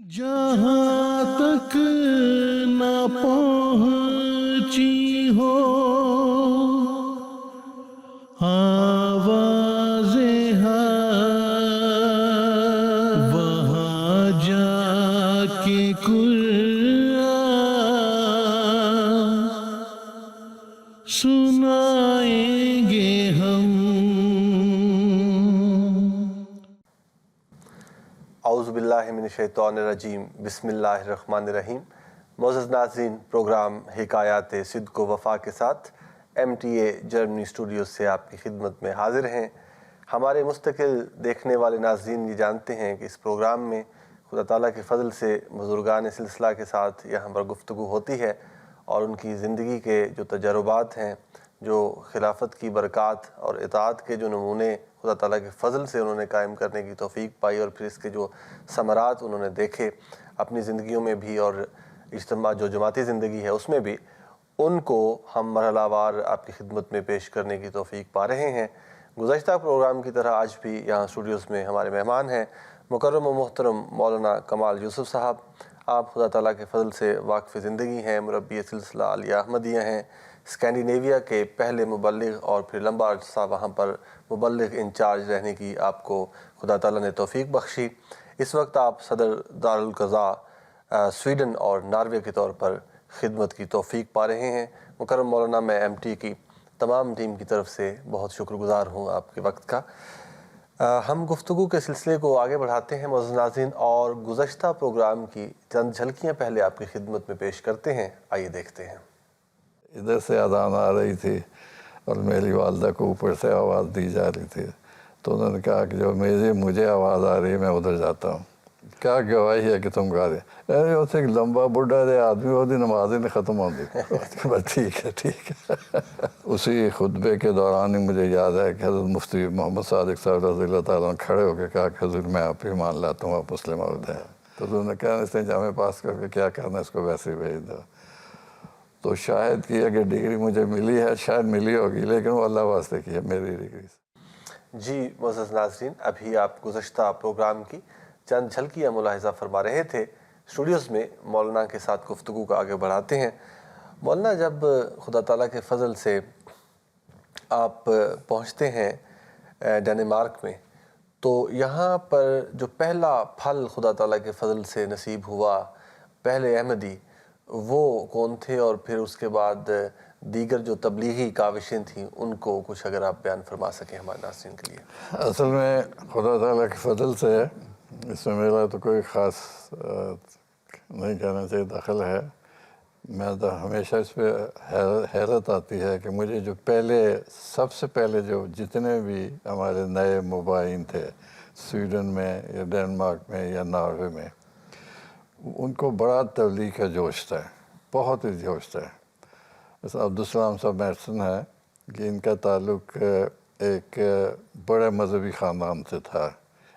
جہاں تک نہ پہنچی ہو آواز حق، وہاں جا کے قرآن سنائیں گے ہم۔ اعوذ باللہ من الشیطان الرجیم، بسم اللہ الرحمن الرحیم۔ معزز ناظرین، پروگرام حکایات-e-Sidqo Wafa کے ساتھ MTA جرمنی اسٹوڈیو سے آپ کی خدمت میں حاضر ہیں۔ ہمارے مستقل دیکھنے والے ناظرین یہ جانتے ہیں کہ اس پروگرام میں خدا تعالیٰ کے فضل سے بزرگان سلسلہ کے ساتھ یہاں پر گفتگو ہوتی ہے اور ان کی زندگی کے جو تجربات ہیں، جو خلافت کی برکات اور اطاعت کے جو نمونے خدا تعالیٰ کے فضل سے انہوں نے قائم کرنے کی توفیق پائی اور پھر اس کے جو ثمرات انہوں نے دیکھے اپنی زندگیوں میں بھی اور اجتماع جو جماعتی زندگی ہے اس میں بھی، ان کو ہم مرحلہ وار آپ کی خدمت میں پیش کرنے کی توفیق پا رہے ہیں۔ گزشتہ پروگرام کی طرح آج بھی یہاں اسٹوڈیوز میں ہمارے مہمان ہیں مکرم و محترم مولانا کمال یوسف صاحب۔ آپ خدا تعالیٰ کے فضل سے واقف زندگی ہیں، مربی سلسلہ علیہ احمدیہ ہیں، سکینڈینیویا کے پہلے مبلغ اور پھر لمبا عرصہ وہاں پر مبلغ انچارج رہنے کی آپ کو خدا تعالیٰ نے توفیق بخشی۔ اس وقت آپ صدر دارالقضاء سویڈن اور ناروے کے طور پر خدمت کی توفیق پا رہے ہیں۔ مکرم مولانا، میں MT کی تمام ٹیم کی طرف سے بہت شکر گزار ہوں آپ کے وقت کا۔ ہم گفتگو کے سلسلے کو آگے بڑھاتے ہیں معزز ناظرین، اور گزشتہ پروگرام کی چند جھلکیاں پہلے آپ کی خدمت میں پیش کرتے ہیں، آئیے دیکھتے ہیں۔ ادھر سے اذان آ رہی تھی اور میری والدہ کو اوپر سے آواز دی جا رہی تھی، تو انہوں نے کہا کہ جو مجھے آواز آ رہی ہے میں ادھر جاتا ہوں۔ کیا گواہی ہے کہ تم گا رہے؟ ارے اسے ایک لمبا بڈھا دے آدمی ہوتی نماز ہی نہیں ختم ہوتی۔ بس ٹھیک ہے ٹھیک ہے۔ اسی خطبے کے دوران ہی مجھے یاد ہے کہ حضرت مفتی محمد صادق صاحب رضی اللہ تعالیٰ نے کھڑے ہو کے کہا کہ حضور میں آپ ہی مان لاتا ہوں، آپ مسلم عورت ہیں۔ تو انہوں نے کہا اس نے جامع پاس کر کے کیا کرنا، اس کو ویسے ہی بھیج دو۔ تو شاید کہ اگر ڈگری مجھے ملی ہے، شاید ملی ہوگی، لیکن وہ اللہ واسطے کی ہے میری ڈگری سے۔ جی معزز ناظرین، ابھی آپ گزشتہ پروگرام کی چند جھلکیاں ملاحظہ فرما رہے تھے۔ اسٹوڈیوز میں مولانا کے ساتھ گفتگو کو آگے بڑھاتے ہیں۔ مولانا، جب خدا تعالیٰ کے فضل سے آپ پہنچتے ہیں ڈنمارک میں، تو یہاں پر جو پہلا پھل خدا تعالیٰ کے فضل سے نصیب ہوا، پہلے احمدی، وہ کون تھے؟ اور پھر اس کے بعد دیگر جو تبلیغی کاوشیں تھیں ان کو کچھ اگر آپ بیان فرما سکیں ہمارے ناظرین کے لیے۔ اصل میں خدا تعالیٰ کے فضل سے اس میں میرا تو کوئی خاص نہیں کہنا چاہیے دخل ہے۔ میں تو ہمیشہ اس پہ حیرت آتی ہے کہ مجھے جو سب سے پہلے جو جتنے بھی ہمارے نئے مباین تھے سویڈن میں یا ڈنمارک میں یا ناروے میں، ان کو بڑا تبلیغ کا جوش تھا، بہت ہی جوش تھا۔ السلام صاحب میرسن ہے کہ ان کا تعلق ایک بڑے مذہبی خاندان سے تھا۔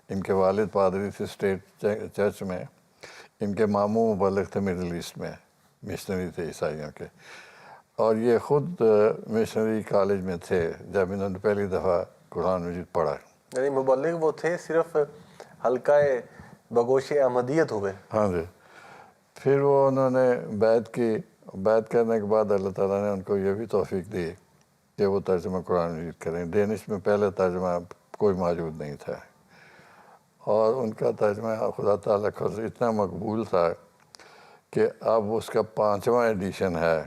ان کے والد پادری تھے اسٹیٹ چرچ میں، ان کے ماموں مبلغ تھے مڈل ایسٹ میں، مشنری تھے عیسائیوں کے، اور یہ خود مشنری کالج میں تھے جب انہوں نے پہلی دفعہ قرآن مجید پڑھا۔ یعنی مبلغ وہ تھے، صرف حلقہ بگوش احمدیت ہوئے۔ ہاں جی۔ پھر وہ انہوں نے بیعت کی، بیعت کرنے کے بعد اللہ تعالیٰ نے ان کو یہ بھی توفیق دی کہ وہ ترجمہ قرآن مجید کریں۔ ڈینش میں پہلے ترجمہ کوئی موجود نہیں تھا، اور ان کا ترجمہ خدا تعالیٰ کا اتنا مقبول تھا کہ اب اس کا 5واں ایڈیشن ہے،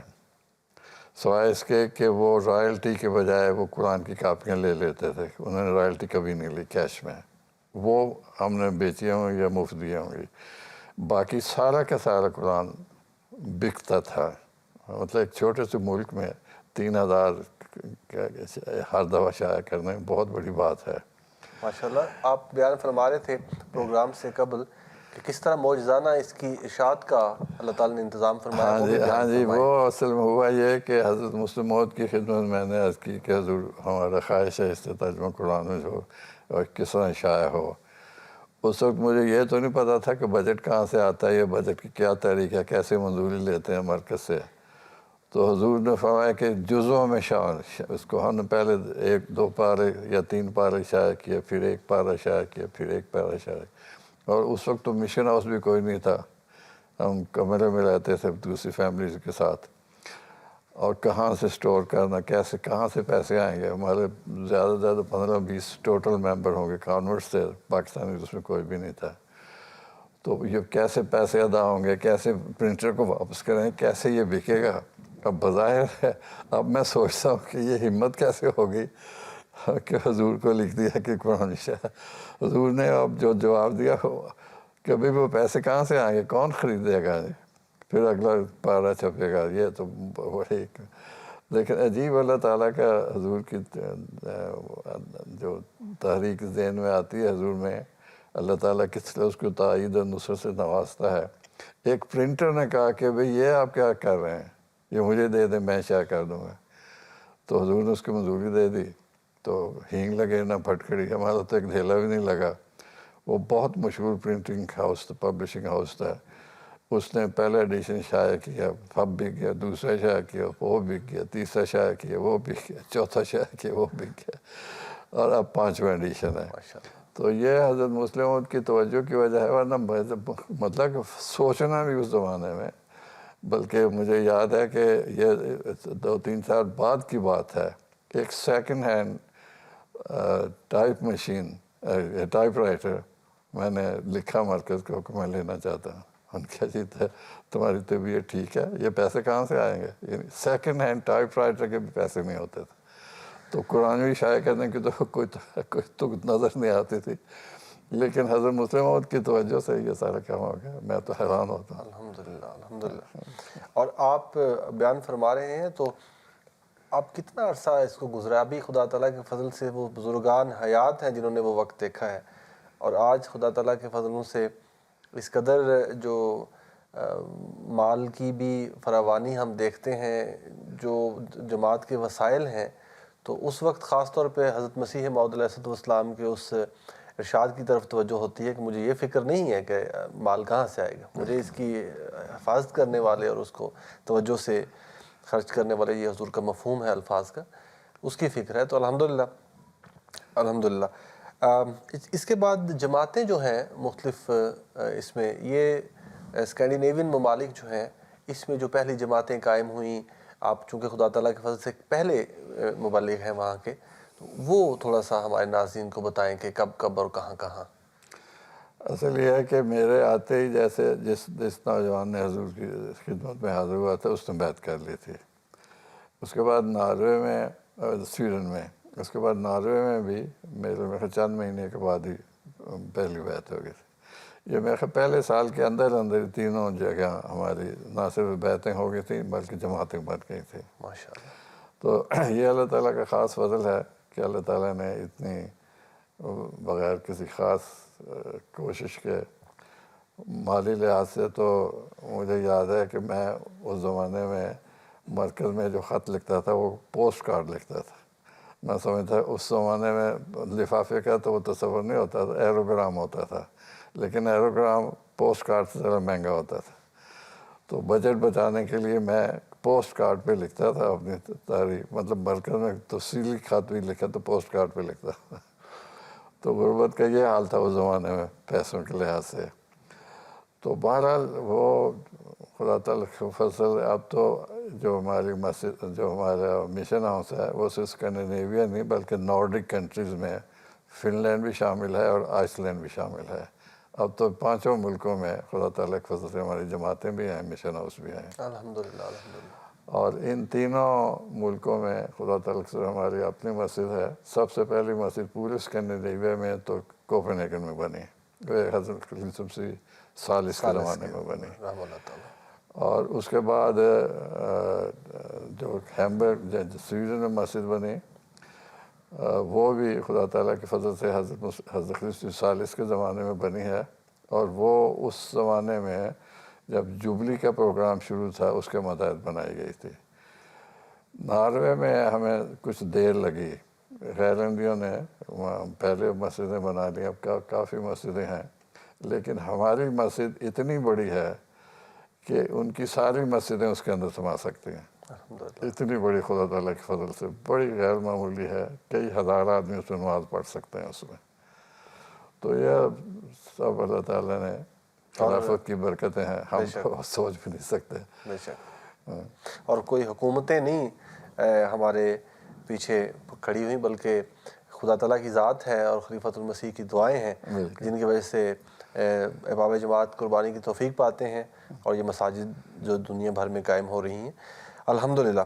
سوائے اس کے کہ وہ رائلٹی کے بجائے وہ قرآن کی کاپیاں لے لیتے تھے، انہوں نے رائلٹی کبھی نہیں لی کیش میں، وہ ہم نے بیچی ہوں یا مفت دی ہوں گی۔ باقی سارا کا سارا قرآن بکتا تھا۔ مطلب ایک چھوٹے سے ملک میں 3000 ہر دفعہ شائع کرنا بہت بڑی بات ہے۔ ماشاءاللہ، آپ بیان فرما رہے تھے پروگرام سے قبل کہ کس طرح معجزانہ اس کی اشاعت کا اللہ تعالیٰ نے انتظام فرمایا۔ ہاں جی، وہ اصل میں ہوا یہ کہ حضرت مسلم موعود کی خدمت میں نے عرض کی کہ حضور ہمارا خواہش ہے اس سے ترجمہ قرآن میں ہو اور کس طرح شائع ہو۔ اس وقت مجھے یہ تو نہیں پتا تھا کہ بجٹ کہاں سے آتا ہے، یہ بجٹ کی کیا تحریک ہے، کیسے منظوری لیتے ہیں مرکز سے۔ تو حضور نے فرمایا کہ جزوں میں اس کو ہم نے پہلے 1-2 پارے یا 3 پارے شائع کیے، پھر 1 پارہ شائع کیا، پھر 1 پارہ شائع، اور اس وقت تو مشن ہاؤس بھی کوئی نہیں تھا، ہم کمرے میں رہتے تھے دوسری فیملیز کے ساتھ، اور کہاں سے اسٹور کرنا، کیسے کہاں سے پیسے آئیں گے. ہمارے زیادہ سے زیادہ 15-20 ٹوٹل ممبر ہوں گے، کانورٹس تھے پاکستانی، اس میں کوئی بھی نہیں تھا. تو یہ کیسے پیسے ادا ہوں گے، کیسے پرنٹر کو واپس کریں، کیسے یہ بکے گا. اب بظاہر ہے اب میں سوچتا ہوں کہ یہ ہمت کیسے ہوگی کہ حضور کو لکھ دیا کہ قرآن شاہ. حضور نے اب جو جواب دیا کہ ابھی وہ پیسے کہاں سے آئیں گے، کون خریدے گا، پھر اگلا پارا چھپے گا. یہ تو بڑی، لیکن عجیب اللہ تعالیٰ کا حضور کی جو تحریک ذہن میں آتی ہے حضور میں، اللہ تعالیٰ کس طرح اس کو تائید اور نصرت سے نوازتا ہے. ایک پرنٹر نے کہا کہ بھئی یہ آپ کیا کر رہے ہیں، یہ مجھے دے دیں میں شائع کر دوں گا. تو حضور نے اس کی منظوری دے دی. تو ہینگ لگے نہ پھٹکڑی، ہمارا تو ایک ڈھیلا بھی نہیں لگا. وہ بہت مشہور پرنٹنگ ہاؤس تھا، پبلشنگ ہاؤس تھا. اس نے پہلا ایڈیشن شائع کیا، اب بک گیا، دوسرا شائع کیا وہ بک گیا، تیسرا شائع کیا وہ بک گیا، چوتھا شائع کیا وہ بک گیا، اور اب 5واں ایڈیشن ہے. تو یہ حضرت مسلم موعود کی توجہ کی وجہ ہے، ورنہ مطلب سوچنا بھی اس زمانے میں. بلکہ مجھے یاد ہے کہ یہ 2-3 سال بعد کی بات ہے، ایک second hand type machine, type writer میں نے لکھا مرکز کو کہ میں لینا چاہتا ہوں. ان کا جی تمہاری طبیعت ٹھیک ہے، یہ پیسے کہاں سے آئیں گے. یعنی سیکنڈ ہینڈ ٹائپ رائٹر کے بھی پیسے نہیں ہوتے تھے. تو قرآن بھی شائع کرنے کی تو کوئی تو نظر نہیں آتی تھی. لیکن حضرت مسلم موعود کی توجہ سے یہ سارا کام ہو گیا. میں تو حیران ہوتا ہوں. الحمدللہ الحمدللہ. اور آپ بیان فرما رہے ہیں تو آپ کتنا عرصہ اس کو گزرا. ابھی خدا تعالیٰ کے فضل سے وہ بزرگان حیات ہیں جنہوں نے وہ وقت دیکھا ہے، اور آج خدا تعالیٰ کے فضلوں سے اس قدر جو مال کی بھی فراوانی ہم دیکھتے ہیں، جو جماعت کے وسائل ہیں. تو اس وقت خاص طور پہ حضرت مسیح موعود علیہ السلام کے اس ارشاد کی طرف توجہ ہوتی ہے کہ مجھے یہ فکر نہیں ہے کہ مال کہاں سے آئے گا، مجھے اس کی حفاظت کرنے والے اور اس کو توجہ سے خرچ کرنے والے، یہ حضور کا مفہوم ہے الفاظ کا، اس کی فکر ہے. تو الحمدللہ الحمدللہ. اس کے بعد جماعتیں جو ہیں مختلف اس میں، یہ اسکینڈینیوین ممالک جو ہیں، اس میں جو پہلی جماعتیں قائم ہوئیں، آپ چونکہ خدا تعالیٰ کے فضل سے پہلے مبلغ ہیں وہاں کے، تو وہ تھوڑا سا ہمارے ناظرین کو بتائیں کہ کب کب اور کہاں کہاں. اصل یہ ہے کہ میرے آتے ہی جیسے جس نوجوان نے حضور کی خدمت میں حاضر ہوا تھا اس نے بیعت کر لی تھی. اس کے بعد ناروے میں، سویڈن میں، اس کے بعد ناروے میں بھی میرے چند مہینے کے بعد ہی پہلی بیعت ہو گئی تھی. یہ میرے پہلے سال کے اندر تینوں جگہ ہماری نہ صرف بیعتیں ہو گئی تھیں بلکہ جماعتیں بن گئی تھیں. ماشاءاللہ. تو یہ اللہ تعالیٰ کا خاص فضل ہے کہ اللہ تعالیٰ نے اتنی بغیر کسی خاص کوشش کے، مالی لحاظ سے تو مجھے یاد ہے کہ میں اس زمانے میں مرکز میں جو خط لکھتا تھا وہ پوسٹ کارڈ لکھتا تھا. میں سمجھتا اس زمانے میں لفافے کا تو وہ تصور نہیں ہوتا تھا، ایروگرام ہوتا تھا، لیکن ایروگرام پوسٹ کارڈ سے ذرا مہنگا ہوتا تھا. تو بجٹ بچانے کے لیے میں پوسٹ کارڈ پہ لکھتا تھا اپنی تاریخ، مطلب مرکز میں تفصیلی خط بھی لکھا تو پوسٹ کارڈ پہ لکھتا تھا. تو غربت کا یہ حال تھا اس زمانے میں پیسوں کے لحاظ سے. تو بہرحال وہ خدا تعالیٰ کا فضل. اب تو جو ہماری مسجد، جو ہمارا مشن ہاؤس ہے، وہ صرف اسکینڈینیویا نہیں بلکہ نارڈک کنٹریز میں فن لینڈ بھی شامل ہے اور آئس لینڈ بھی شامل ہے. اب تو 5 ملکوں میں خدا تعالیٰ کے فضل سے ہماری جماعتیں بھی ہیں، مشن ہاؤس بھی ہیں. الحمدللہ الحمدللہ. اور ان تینوں ملکوں میں خدا تعالیٰ سے ہماری اپنی مسجد ہے. سب سے پہلی مسجد پورے اسکینڈینیویا میں تو کوپن ہیگن میں بنی، وہ حضرت یوسف ثالث کے زمانے میں بنی. اور اس کے بعد جو ہیمبرگ سویڈن میں مسجد بنی، وہ بھی خدا تعالیٰ کے فضل سے حضرت ثالث کے زمانے میں بنی ہے. اور وہ اس زمانے میں جب جوبلی کا پروگرام شروع تھا اس کے ماتحت بنائی گئی تھی. ناروے میں ہمیں کچھ دیر لگی، غیر ہندیوں نے پہلے مسجدیں بنا لی، اب کافی مسجدیں ہیں، لیکن ہماری مسجد اتنی بڑی ہے کہ ان کی ساری مسجدیں اس کے اندر سما سکتی ہیں. اتنی بڑی خدا تعالیٰ کے فضل سے، بڑی غیر معمولی ہے. کئی ہزار آدمی اس میں نماز پڑھ سکتے ہیں اس میں. تو یہ سب اللہ تعالیٰ نے خلافت کی برکتیں ہیں، ہم تو سوچ بھی نہیں سکتے. بے شک. اور کوئی حکومتیں نہیں ہمارے پیچھے کھڑی ہوئی، بلکہ خدا تعالیٰ کی ذات ہے اور خلیفۃ المسیح کی دعائیں ہیں جن کی وجہ سے احباب جماعت قربانی کی توفیق پاتے ہیں اور یہ مساجد جو دنیا بھر میں قائم ہو رہی ہیں الحمدللہ.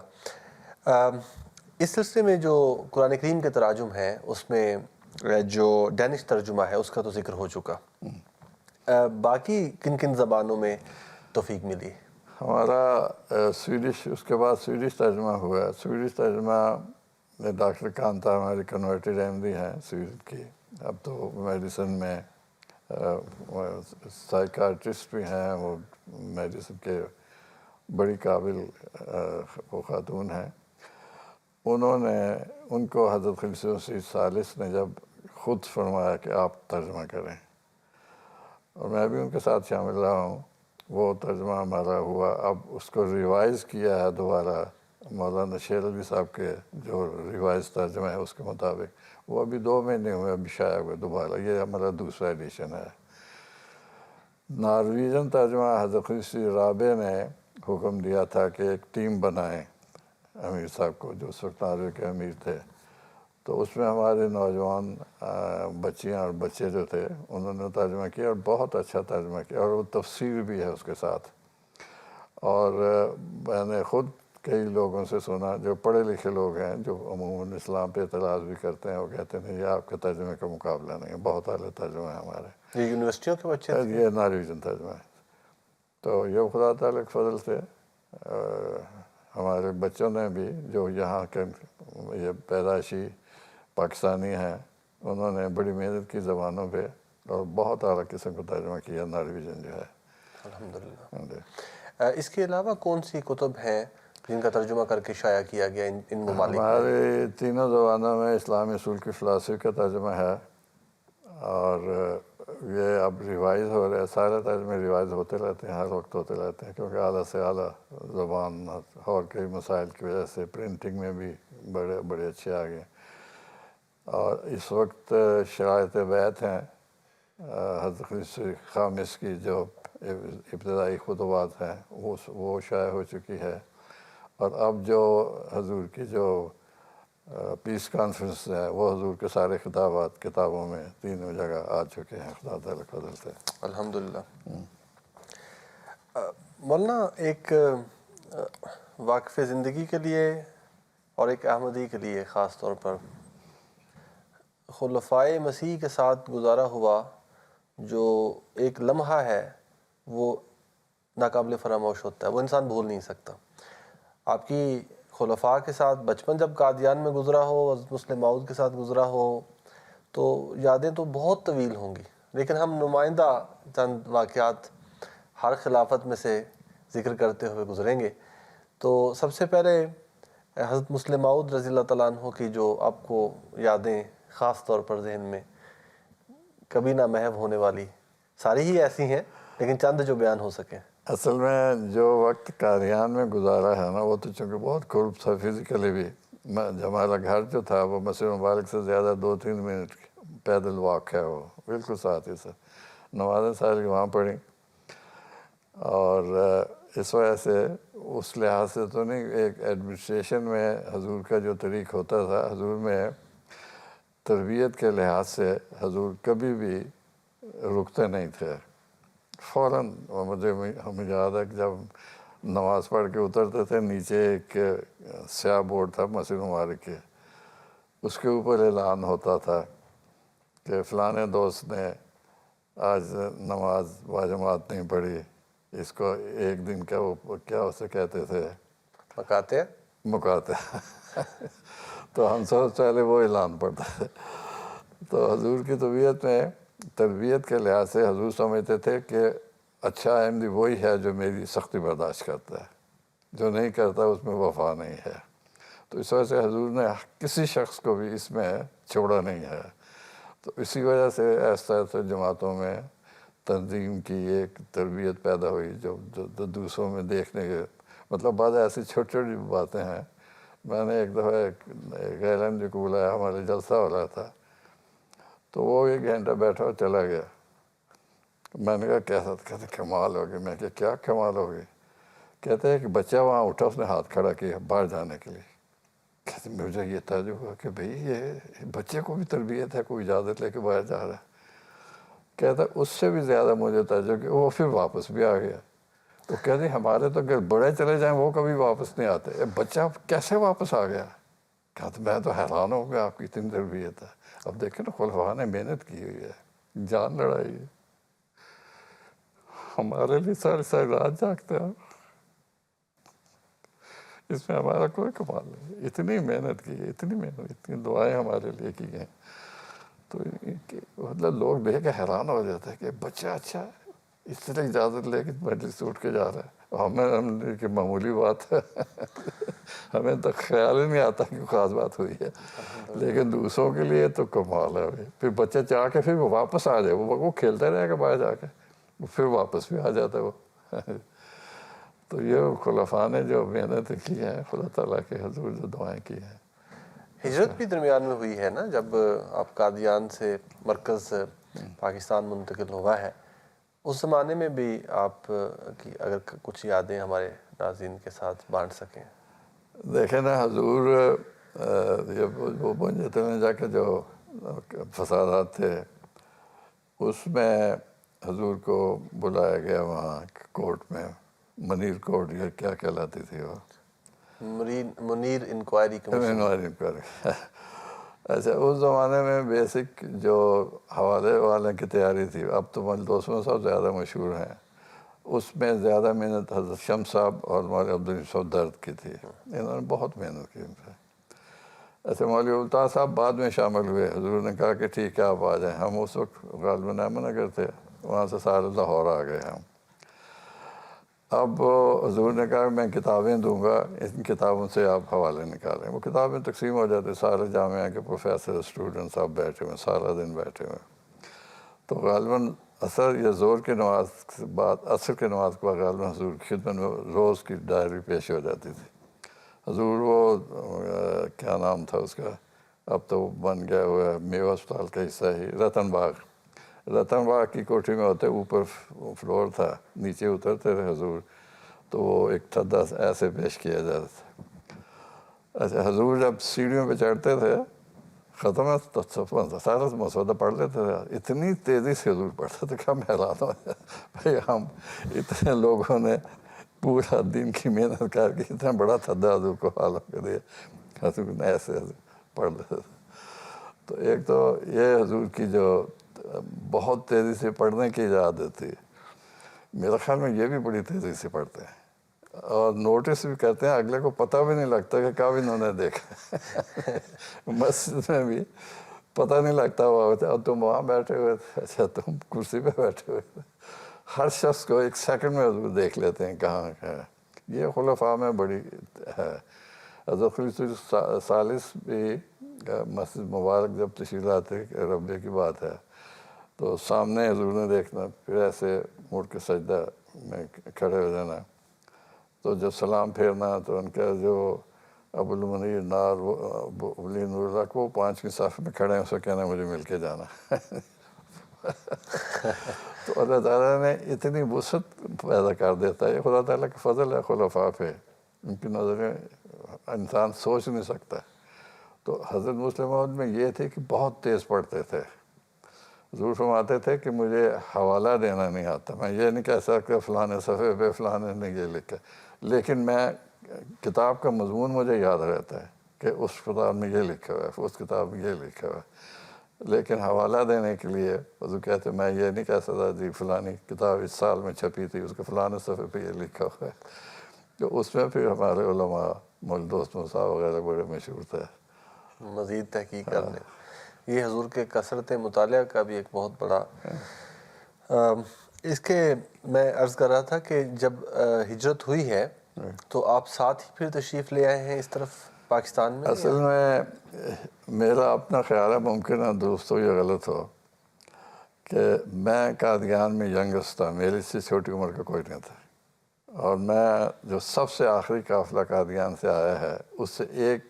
اس سلسلے میں جو قرآن کریم کے تراجم ہیں اس میں جو ڈینش ترجمہ ہے اس کا تو ذکر ہو چکا، باقی کن کن زبانوں میں توفیق ملی؟ ہمارا سویڈش، اس کے بعد سویڈش ترجمہ ہوا. سویڈش ترجمہ ڈاکٹر کانتا ہماری کنورٹڈ احمدی ہیں سویڈن کی، اب تو میڈیسن میں سائیکارٹسٹ بھی ہیں، وہ میڈیسن کے بڑی قابل وہ خاتون ہیں. ان کو حضرت خلیفہ مسیح ثالث نے جب خود فرمایا کہ آپ ترجمہ کریں، اور میں بھی ان کے ساتھ شامل رہا ہوں. وہ ترجمہ ہمارا ہوا. اب اس کو ریوائز کیا ہے دوبارہ مولانا شیر علی صاحب کے جو ریوائز ترجمہ ہے اس کے مطابق. وہ ابھی 2 مہینے ہوئے ابھی شائع ہوئے دوبارہ. یہ ہمارا دوسرا ایڈیشن ہے. نارویجن ترجمہ حضرت خلیفہ رابع نے حکم دیا تھا کہ ایک ٹیم بنائیں امیر صاحب کو، جو اس وقت ناروے کے امیر تھے. تو اس میں ہمارے نوجوان بچیاں اور بچے جو تھے انہوں نے ترجمہ کیا اور بہت اچھا ترجمہ کیا، اور وہ تفسیر بھی ہے اس کے ساتھ. اور میں نے خود کئی لوگوں سے سنا جو پڑھے لکھے لوگ ہیں جو عموماً اسلام پہ اعتراض بھی کرتے ہیں، وہ کہتے ہیں یہ آپ کے ترجمے کا مقابلہ نہیں ہے، بہت اعلیٰ ترجمہ ہے ہمارے. یہ یونیورسٹیوں کے بچے تھے؟ یہ نارویجن ترجمہ ہے. تو یہ خدا تعالیٰ کے فضل سے ہمارے بچوں نے بھی جو یہاں کے یہ پیدائشی پاکستانی ہیں انہوں نے بڑی محنت کی زبانوں پہ اور بہت اعلیٰ قسم کا ترجمہ کیا نارویجن جو ہے الحمدللہ. اس کے علاوہ کون سی کتب ہیں جن کا ترجمہ کر کے شائع کیا گیا ان ممالک میں؟ ہمارے 3 زبانوں میں اسلامی اصول کی فلسفے کا ترجمہ ہے، اور یہ اب ریوائز ہو رہا ہے. سارے ترجمے ریوائز ہوتے رہتے ہیں، ہر وقت ہوتے رہتے ہیں، کیونکہ اعلیٰ سے اعلیٰ زبان اور کئی مسائل کی وجہ سے پرنٹنگ میں بھی بڑے اچھے آ گئے. اور اس وقت شرائط بیعت ہیں حضرت خلیفہ خامس کی جو ابتدائی خطبات ہیں وہ شائع ہو چکی ہے. اور اب جو حضور کی جو پیس کانفرنس ہے وہ حضور کے سارے خطابات کتابوں میں 3 جگہ آ چکے ہیں خدا تعالیٰ کے فضل سے الحمدللہ. مولانا ایک واقف زندگی کے لیے اور ایک احمدی کے لیے خاص طور پر خلفائے مسیح کے ساتھ گزارا ہوا جو ایک لمحہ ہے وہ ناقابل فراموش ہوتا ہے، وہ انسان بھول نہیں سکتا. آپ کی خلفاء کے ساتھ بچپن جب قادیان میں گزرا ہو، حضرت مسلم موعود کے ساتھ گزرا ہو، تو یادیں تو بہت طویل ہوں گی، لیکن ہم نمائندہ چند واقعات ہر خلافت میں سے ذکر کرتے ہوئے گزریں گے. تو سب سے پہلے حضرت مسلم موعود رضی اللہ تعالیٰ عنہ کی جو آپ کو یادیں خاص طور پر ذہن میں کبھی نہ محو ہونے والی، ساری ہی ایسی ہیں لیکن چند جو بیان ہو سکیں. اصل میں جو وقت قادیان میں گزارا ہے نا وہ تو چونکہ بہت قرب تھا فزیکلی بھی. ہمارا گھر جو تھا وہ مسجد مبارک سے زیادہ 2-3 منٹ پیدل واک ہے، وہ بالکل ساتھ ہی سے نمازیں ساری وہاں پڑھی. اور اس وجہ سے اس لحاظ سے تو نہیں، ایک ایڈمنسٹریشن میں حضور کا جو طریق ہوتا تھا، حضور میں تربیت کے لحاظ سے حضور کبھی بھی رکتے نہیں تھے. فوراً ہمیں یاد ہے کہ جب نماز پڑھ کے اترتے تھے نیچے ایک سیاہ بورڈ تھا مسجد مبارک کے، اس کے اوپر اعلان ہوتا تھا کہ فلاں دوست نے آج نماز باجماعت نہیں پڑھی، اس کو ایک دن کا وہ کیا اسے کہتے تھے مکاتے. تو ہم سب سے پہلے وہ اعلان پڑتا تھا. تو حضور کی طبیعت میں تربیت کے لحاظ سے حضور سمجھتے تھے کہ اچھا احمدی وہی ہے جو میری سختی برداشت کرتا ہے، جو نہیں کرتا اس میں وفا نہیں ہے. تو اس وجہ سے حضور نے کسی شخص کو بھی اس میں چھوڑا نہیں ہے. تو اسی وجہ سے ایسا ایسے جماعتوں میں تنظیم کی ایک تربیت پیدا ہوئی جو دوسروں میں دیکھنے کے مطلب بعض ایسی چھوٹی چھوٹی باتیں ہیں. میں نے ایک دفعہ ایک غیر احمدی کو بلایا، ہمارے جلسہ ہو رہا تھا، تو وہ 1 گھنٹہ بیٹھا اور چلا گیا. میں نے کہا کیسا؟ کہتے کمال ہو گئی. میں کہا کیا کمال ہو گئی؟ کہتے ہیں کہ بچہ وہاں اٹھا, اس نے ہاتھ کھڑا کیا باہر جانے کے لیے. کہتے مجھے یہ تعجب ہوا کہ بھئی یہ بچے کو بھی تربیت ہے, کوئی اجازت لے کے باہر جا رہا ہے. کہتا اس سے بھی زیادہ مجھے تعجب کہ وہ پھر واپس بھی آ گیا. تو کہتے ہمارے تو اگر بڑے چلے جائیں وہ کبھی واپس نہیں آتے, بچہ کیسے واپس آ گیا؟ کہتے میں تو حیران ہو گیا آپ کی اتنی تربیت ہے. اب دیکھیں نا خلفاء نے محنت کی ہوئی ہے, جان لڑائی ہے. ہمارے لیے ساری ساری رات جاگتے ہیں, اس میں ہمارا کوئی کمال نہیں. اتنی محنت کی ہے, اتنی محنت, اتنی دعائیں ہمارے لیے کی ہیں. تو مطلب لوگ دیکھ کے حیران ہو جاتے ہیں کہ بچہ اچھا ہے, اس طرح اجازت لے کے مجلس سے اٹھ کے جا رہا ہے. ہمیں کہ معمولی بات ہے, ہمیں تو خیال ہی نہیں آتا کہ خاص بات ہوئی ہے, لیکن دوسروں کے لیے تو کمال ہے. پھر بچہ چاہ کے پھر وہ واپس آ جائے, وہ کھیلتا رہے گا باہر جا کے, پھر واپس بھی آ جاتا ہے وہ. تو یہ خلفاء نے جو محنت کی ہے, خدا تعالیٰ کے حضور جو دعائیں کی ہیں. ہجرت بھی درمیان میں ہوئی ہے نا, جب آپ قادیان سے مرکز پاکستان منتقل ہوا ہے, اس زمانے میں بھی آپ کی اگر کچھ یادیں ہمارے ناظرین کے ساتھ بانٹ سکیں. دیکھیں نا حضور جب وہ بنجتے میں جا کے جو فسادات تھے, اس میں حضور کو بلایا گیا وہاں کورٹ میں, منیر کورٹ یا کیا کہلاتی تھی وہ, منیر انکوائری کمیشن. اچھا, اس زمانے میں بیسک جو حوالے والے کی تیاری تھی, اب تو ملدوسوں سب زیادہ مشہور ہیں, اس میں زیادہ محنت حضرت شمس صاحب اور مولوی عبدالرحمن درد کی تھی. انہوں نے بہت محنت کی. ایسے مولوی الطاع صاحب بعد میں شامل ہوئے. حضور نے کہا کہ ٹھیک ہے آپ آ جائیں. ہم اس وقت غالباً احمد نگر تھے, وہاں سے سارے لاہور آ گئے ہم. اب حضور نے کہا میں کتابیں دوں گا, ان کتابوں سے آپ حوالے نکالیں. وہ کتابیں تقسیم ہو جاتی, سارے جامعہ کے پروفیسر اسٹوڈنٹ سب بیٹھے ہوئے, سارا دن بیٹھے ہوئے. تو غالباً عصر یا زور کی نماز کے بعد, عصر کی نماز کے بعد غالباً حضور کی خدمت میں روز کی ڈائری پیش ہو جاتی تھی. حضور وہ کیا نام تھا اس کا, اب تو بن گیا ہوا ہے میوہ اسپتال کا حصہ ہی, رتن باغ کی کوٹھی میں ہوتے, اوپر فلور تھا, نیچے اترتے تھے حضور, تو وہ ایک تھدا ایسے پیش کیا جاتا تھا. اچھا, حضور جب سیڑھیوں پہ چڑھتے تھے, ختم ہے تو سارا مسودہ پڑھ لیتے تھے. اتنی تیزی سے حضور پڑھتے تھے کہ ہم حیران ہو جائے, بھائی ہم اتنے لوگوں نے پورا دن کی محنت کر کے اتنا بڑا تھدا حضور کو معلوم کر دیا, حضور نے ایسے پڑھ لیتے تھے. تو ایک تو یہ حضور کی جو بہت تیزی سے پڑھنے کی عادت تھی, میرے خیال میں یہ بھی بڑی تیزی سے پڑھتے ہیں, اور نوٹس بھی کرتے ہیں, اگلے کو پتہ بھی نہیں لگتا کہ کب انہوں نے دیکھا. مسجد میں بھی پتہ نہیں لگتا ہوا ہوتا, اور تم وہاں بیٹھے ہوئے تھے, اچھا تم کرسی پہ بیٹھے ہوئے تھے. ہر شخص کو 1 سیکنڈ میں حضور دیکھ لیتے ہیں کہاں ہے. یہ خلفاء میں بڑی ہے. حضرت خلیفہ ثالث بھی مسجد مبارک جب تشریف لاتے, ربیع کی بات ہے, تو سامنے حضور نے دیکھنا, پھر ایسے مڑ کے سجدہ میں کھڑے ہو جانا. تو جب سلام پھیرنا تو ان کا جو ابو المنیر ولی نور اللہ کو 5ویں صف میں کھڑے ہیں, اسے کہنا مجھے مل کے جانا. تو اللہ تعالیٰ نے اتنی وسعت پیدا کر دیتا ہے. یہ خدا تعالیٰ کا فضل ہے خلفاء پہ, ان کی نظریں انسان سوچ نہیں سکتا. تو حضرت مسلم موعود میں یہ تھی کہ بہت تیز پڑھتے تھے. حضور فرماتے تھے کہ مجھے حوالہ دینا نہیں آتا, میں یہ نہیں کہہ سکتا فلاں صفحے پہ فلاں نے یہ لکھا, لیکن میں کتاب کا مضمون مجھے یاد رہتا ہے کہ اس کتاب میں یہ لکھا ہوا ہے, اس کتاب میں یہ لکھا ہوا ہے. لیکن حوالہ دینے کے لیے حضور کہتے میں یہ نہیں کہہ سکتا جی فلانی کتاب اس سال میں چھپی تھی, اس کے فلاں صفحے پہ یہ لکھا ہوا ہے. تو اس میں پھر ہمارے علماء مولوی دوست صاحب وغیرہ بڑے مشہور تھے. مزید تحقیق کرنے, یہ حضور کے کثرت مطالعہ کا بھی ایک بہت بڑا. اس کے میں عرض کر رہا تھا کہ جب ہجرت ہوئی ہے تو آپ ساتھ ہی پھر تشریف لے آئے ہیں اس طرف پاکستان میں؟ اصل میں میرا اپنا خیال ہے, ممکن ہے دوست ہو یا غلط ہو, کہ میں قادیان میں ینگسٹ تھا, میری سے چھوٹی عمر کا کوئی نہیں تھا. اور میں جو سب سے آخری قافلہ قادیان سے آیا ہے, اس سے ایک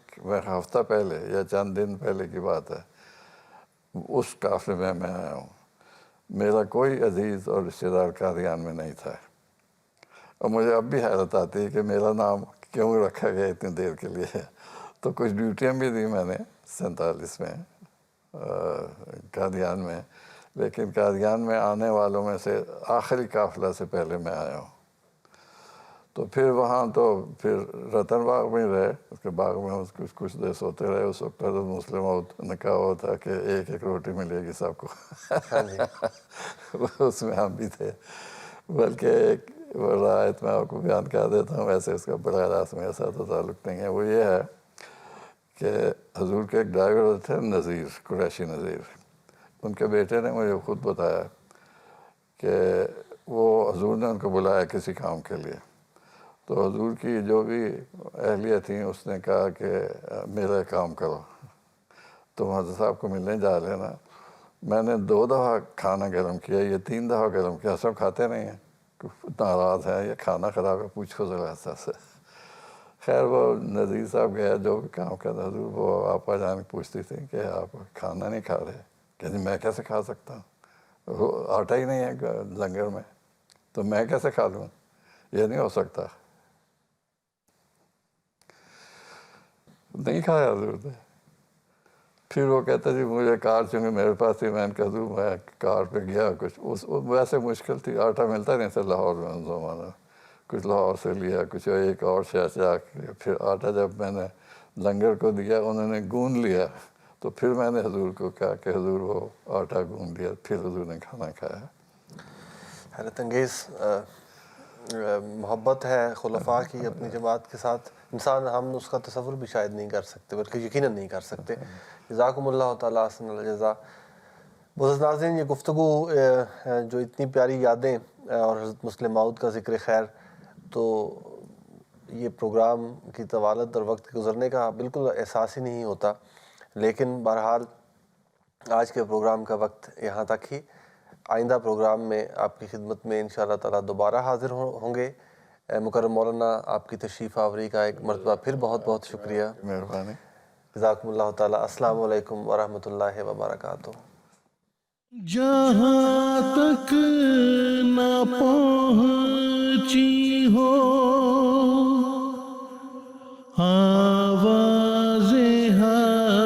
ہفتہ پہلے یا چند دن پہلے کی بات ہے, اس قافلے میں میں آیا ہوں. میرا کوئی عزیز اور رشتہ دار قادیان میں نہیں تھا. اور مجھے اب بھی حیرت آتی ہے کہ میرا نام کیوں رکھا گیا اتنی دیر کے لیے. تو کچھ ڈیوٹیاں بھی دی میں نے 47 میں قادیان میں، لیکن قادیان میں آنے والوں میں سے آخری قافلہ سے پہلے میں آیا ہوں. تو پھر وہاں تو پھر رتن باغ میں رہے، اس کے باغ میں کچھ دیر سوتے رہے. اس وقت حضرت مسلم موعود نے کہا ہوا تھا کہ ایک ایک روٹی ملے گی سب کو. اس میں ہم بھی تھے. بلکہ ایک روایت میں آپ کو بیان کر دیتا ہوں، ویسے اس کا براہ راست میرے ساتھ تو تعلق نہیں ہے. وہ یہ ہے کہ حضور کے ایک ڈرائیور تھے نذیر، قریشی نذیر. ان کے بیٹے نے مجھے خود بتایا کہ وہ حضور نے ان کو بلایا کسی کام کے لیے. تو حضور کی جو بھی اہلیہ تھیں اس نے کہا کہ میرا کام کرو، تم حضرت صاحب کو ملنے جا لینا. میں نے 2 دفعہ کھانا گرم کیا، یہ 3 دفعہ گرم کیا. سب کھاتے نہیں ہیں، ناراض ہیں، یہ کھانا خراب ہے، پوچھو ذرا سے. خیر وہ نذیر صاحب گیا جو بھی کام کرتا. حضور وہ آپا جان پوچھتی تھی کہ آپ کھانا نہیں کھا رہے. کہ میں کیسے کھا سکتا ہوں، آٹا ہی نہیں ہے لنگر میں، تو میں کیسے کھا لوں، یہ نہیں ہو سکتا. نہیں کھایا حضور نے. پھر وہ کہتا جی مجھے کار چونکہ میرے پاس تھی، میں نے کہا حضور میں کار پہ گیا. کچھ ویسے مشکل تھی، آٹا ملتا نہیں تھا لاہور میں ان زمانہ. کچھ لاہور سے لیا، کچھ ایک اور شہر کے. پھر آٹا جب میں نے لنگر کو دیا انہوں نے گوندھ لیا. تو پھر میں نے حضور کو کہا کہ حضور وہ آٹا گوندھ لیا. پھر حضور نے کھانا کھایا. حیرت انگیز محبت ہے خلفاء کی اپنی جماعت کے ساتھ. انسان ہم اس کا تصور بھی شاید نہیں کر سکتے، بلکہ یقیناً نہیں کر سکتے. جزاکم اللہ تعالیٰ احسن الجزا. معزز ناظرین، یہ گفتگو جو اتنی پیاری یادیں اور حضرت مسلم موعود کا ذکر خیر، تو یہ پروگرام کی طوالت اور وقت گزرنے کا بالکل احساس ہی نہیں ہوتا. لیکن بہرحال آج کے پروگرام کا وقت یہاں تک ہی. آئندہ پروگرام میں آپ کی خدمت میں انشاءاللہ تعالیٰ دوبارہ حاضر ہوں گے. مکرم مولانا آپ کی تشریف آوری کا ایک مرتبہ پھر بہت بہت شکریہ. مہربانی. جزاکم اللہ تعالیٰ. السلام علیکم ورحمۃ اللہ وبرکاتہ. جہاں تک نہ پہنچی ہو آواز حق،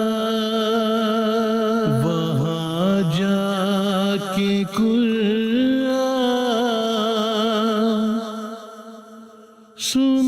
وہاں جا کے قرآن سن